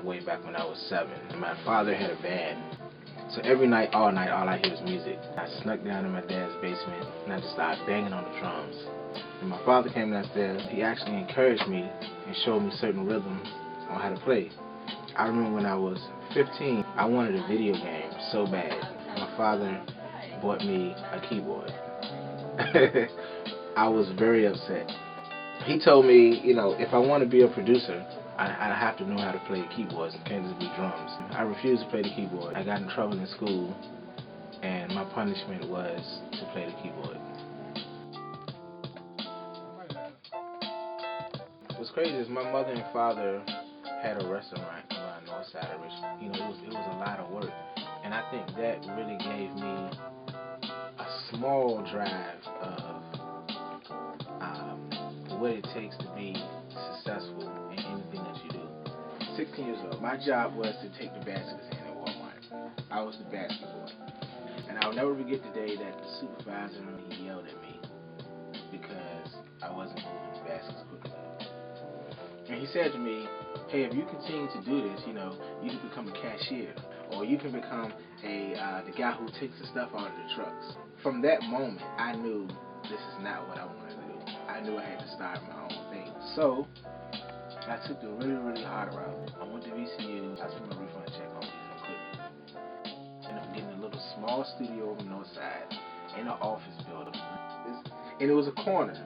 way back when I was 7. My father had a band. So every night, all I hear is music. I snuck down in my dad's basement and I just started banging on the drums. When my father came downstairs, he actually encouraged me and showed me certain rhythms on how to play. I remember when I was 15, I wanted a video game so bad. My father bought me a keyboard. I was very upset. He told me, if I want to be a producer, I have to know how to play keyboards. It can't just be drums. I refused to play the keyboard. I got in trouble in school, and my punishment was to play the keyboard. What's crazy is my mother and father had a restaurant around North Side of Richmond. It was a lot of work, and I think that really gave me a small drive of what it takes to be successful in anything that you do. 16 years old, my job was to take the baskets in at Walmart. I was the basket boy. And I'll never forget the day that the supervisor he yelled at me because I wasn't moving the baskets quick enough. And he said to me, hey, if you continue to do this, you can become a cashier, or you can become the guy who takes the stuff out of the trucks. From that moment, I knew this is not what I wanted to do. I knew I had to start my own thing. So I took the really, really hard route. I went to VCU. I spent my refund check on music equipment. And I'm getting a little small studio over North Side in an office building. And it was a corner.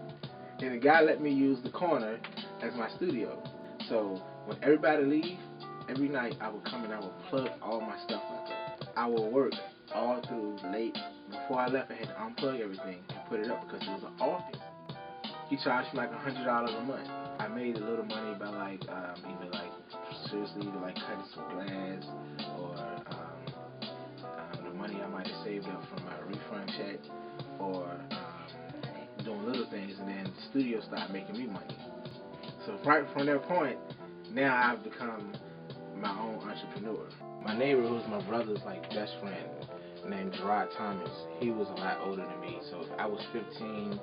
And the guy let me use the corner as my studio. So when everybody leave, every night I would come and I would plug all my stuff back up. I would work all through late. Before I left, I had to unplug everything and put it up because it was an office. He charged me like $100 a month. I made a little money by seriously cutting some glass, or the money I might have saved up from my refund check, or doing little things, and then the studio started making me money. So right from that point, now I've become my own entrepreneur. My neighbor, who's my brother's best friend, named Gerard Thomas, he was a lot older than me. So if I was 15,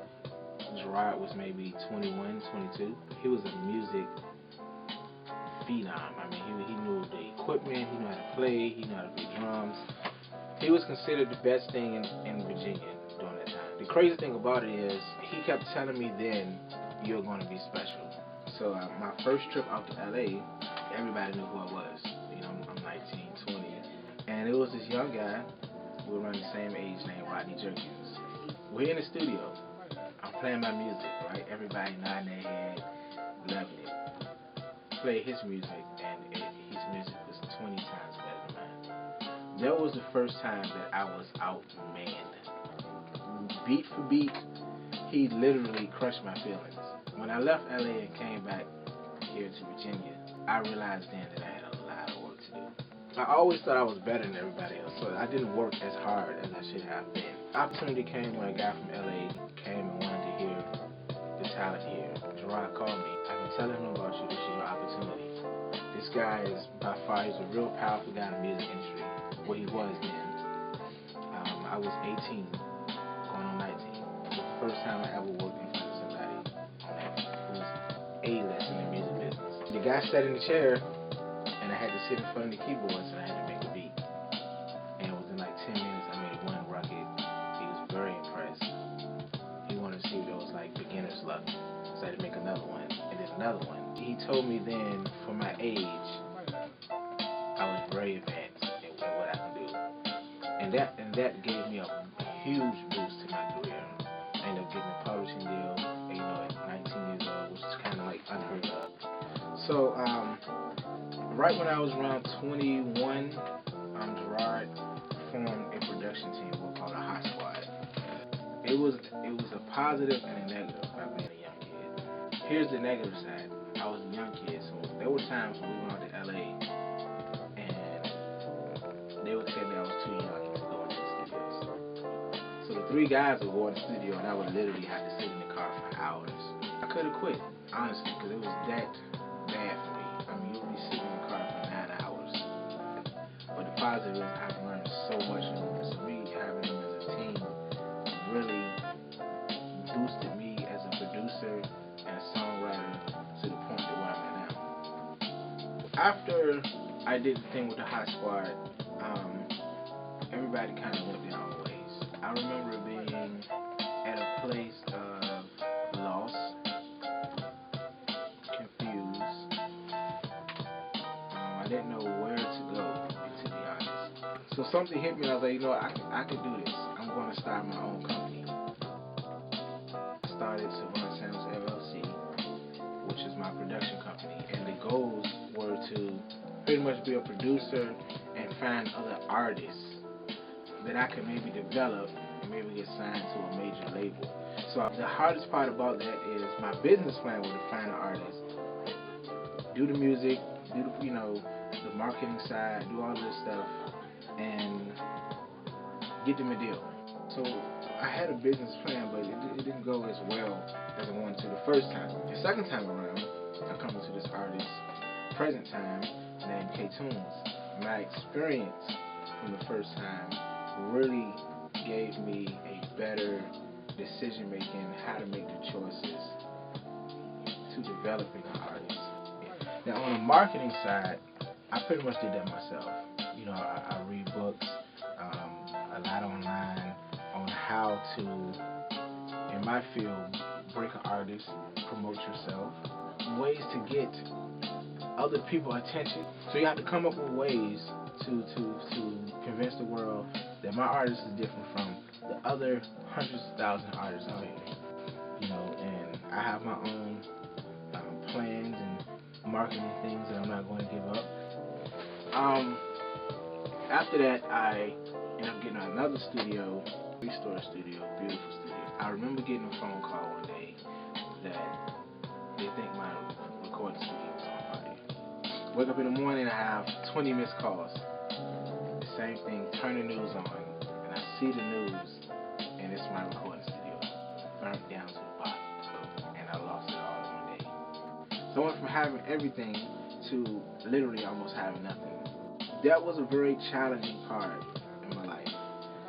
Gerard was maybe 21, 22. He was a music phenom. I mean, he knew the equipment, he knew how to play, he knew how to play drums. He was considered the best thing in Virginia during that time. The crazy thing about it is, he kept telling me then, you're going to be special. So my first trip out to LA, everybody knew who I was. I'm 19, 20. And it was this young guy, we were around the same age, named Rodney Jerkins. We're in the studio. I'm playing my music, right? Everybody nodding their head, loving it. Play his music, and his music was 20 times better than mine. That was the first time that I was outmanned. Beat for beat, he literally crushed my feelings. When I left LA and came back here to Virginia, I realized then that I had a lot of work to do. I always thought I was better than everybody else, so I didn't work as hard as I should have been. Opportunity came when a guy from LA came and wanted to hear the talent here. Gerard called me. I've been telling him about you. This is your opportunity. This guy is by far, he's a real powerful guy in the music industry. Well, he was then. I was 18, going on 19. It was the first time I ever worked in front of somebody who was A-list in the music business. The guy sat in the chair, and I had to sit in front of the keyboards, and I had to make a beat. And within 10 minutes, I made one record. He was very impressed. He wanted to see if there was beginner's luck. So I had to make another one, and then another one. He told me then, for my age, I was very advanced in what I can do. And that gave me a huge boost to my career. I ended up getting a publishing deal, at 19 years old, which is kind of unheard of. So, right when I was around 21, Gerard formed a production team called a Hot Squad. It was a positive and a negative about being a young kid. Here's the negative side. I was a young kid, so there were times when we went out to LA and they would tell me I was too young to go into the studios. So the 3 guys would go in the studio and I would literally have to sit in the car for hours. I could have quit, honestly, because it was that bad for me. You'll be sitting in the car for 9 hours. But the positive is I've learned so much from them. So me having them as a team really boosted me as a producer and a songwriter to the point that where I'm at now. after I did the thing with the Hot Squad, everybody kind of went their own ways. I remember being at a place of loss, confused. I didn't know where to go, to be honest. So something hit me, and I was like, you know what, I could do this. I'm going to start my own company. I started Savant LLC, which is my production company, and the goals were to pretty much be a producer and find other artists that I could maybe develop and maybe get signed to a major label. So the hardest part about that is my business plan was to find an artist, do the music, do the marketing side, do all this stuff, and get them a deal. So I had a business plan, but it didn't go as well as I wanted to the first time. The second time around, I come to this artist, present time, named Soundz. My experience from the first time really gave me a better decision making, how to make the choices to developing an artist. Now on the marketing side, I pretty much did that myself. I read books, a lot online on how to, in my field, break an artist, promote yourself, ways to get other people's attention. So you have to come up with ways to convince the world that my artist is different from the other hundreds of thousands of artists out here. And I have my own plans and marketing things that I'm not going to give up. After that, I ended up getting another studio, three-story studio, beautiful studio. I remember getting a phone call one day that they think my recording studio was on fire. Wake up in the morning, I have 20 missed calls. The same thing, turn the news on, and I see the news, and it's my recording studio, burnt down to the bottom, and I lost it all in one day. So I went from having everything to literally almost having nothing. That was a very challenging part in my life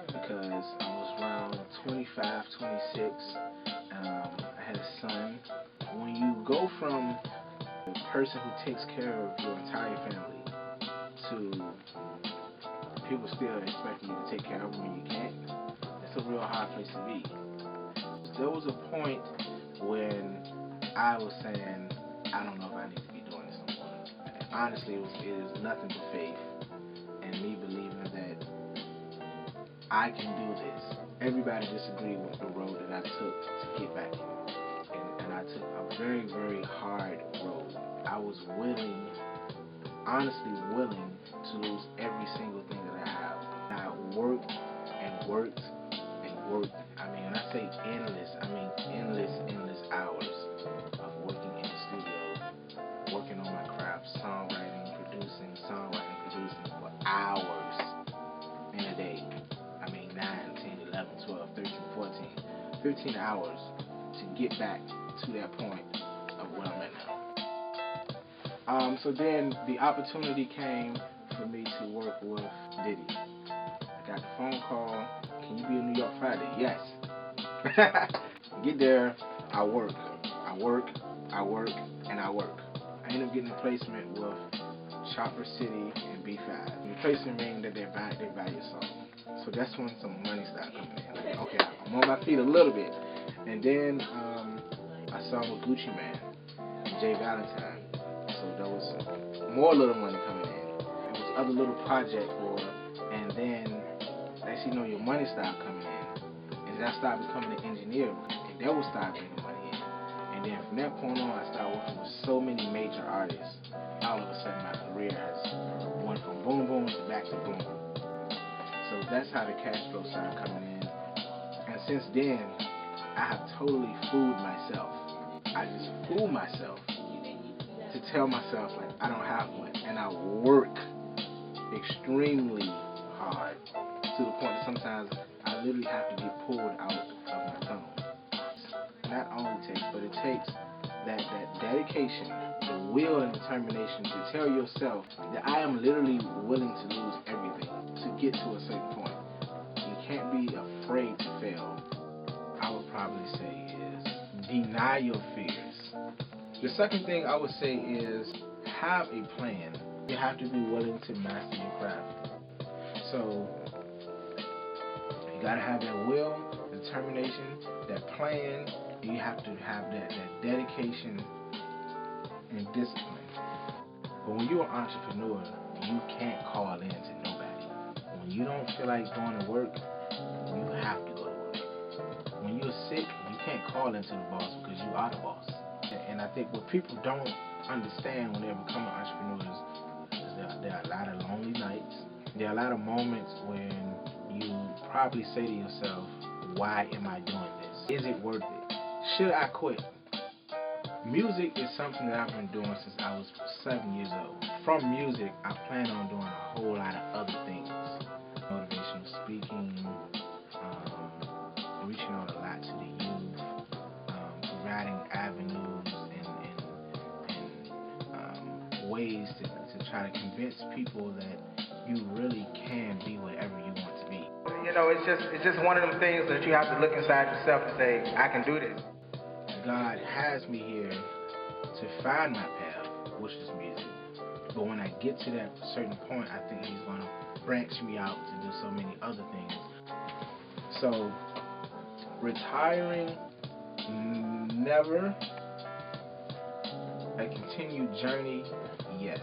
because I was around 25, 26. I had a son. When you go from the person who takes care of your entire family to people still expecting you to take care of them and you can't, it's a real hard place to be. There was a point when I was saying, I don't know if I need to be doing this no more. And honestly, it is nothing but faith and me believing that I can do this. Everybody disagreed with the road that I took to get back here. And I took a very, very hard road. I was willing, honestly willing, to lose every single thing that I have. I worked and worked and worked. I mean, when I say endless, I mean endless hours of working in the studio, working on my craft, songwriting, producing for hours in a day. I mean 9, 10, 11, 12, 13, 14, 15 hours to get back to that point of where I'm at now. So then the opportunity came for me to work with Diddy. I got the phone call, can you be in New York Friday? Yes. Get there, I work. I ended up getting a placement with Chopper City and B5. The placement meaning that they buy your song. So that's when some money started coming in. Like, okay, I'm on my feet a little bit. And then I saw with Gucci Man and Jay Valentine. So there was more little money coming in. There was other little projects and then next you know your money started coming in. And then I started becoming an engineer, and that will start bringing money in. And then from that point on, I started working with so many major artists. All of a sudden, my career has went from boom boom to back to boom. So that's how the cash flow started coming in. And since then, I have totally fooled myself. I just fool myself to tell myself like I don't have much, and I work extremely hard to the point that sometimes I literally have to get pulled out of my tunnel. Not only but it takes that dedication, the will and determination to tell yourself that I am literally willing to lose everything to get to a certain point. You can't be afraid to fail. I would probably say is deny your fears. The second thing I would say is have a plan. You have to be willing to master your craft. So you gotta have that will, determination, that plan. You have to have that dedication and discipline. But when you're an entrepreneur, you can't call in to nobody. When you don't feel like going to work, you have to go to work. When you're sick, you can't call into the boss because you are the boss. And I think what people don't understand when they become entrepreneurs is that there are a lot of lonely nights. There are a lot of moments when you probably say to yourself, why am I doing this? Is it worth it? Should I quit? Music is something that I've been doing since I was 7 years old. From music, I plan on doing a whole lot of other things. Motivational speaking, reaching out a lot to the youth, providing avenues and ways to try to convince people that you really can be whatever you want to be. You know, it's just one of them things that you have to look inside yourself and say, I can do this. God has me here to find my path, which is music. But when I get to that certain point, I think He's going to branch me out to do so many other things. So, retiring, never. A continued journey, yes.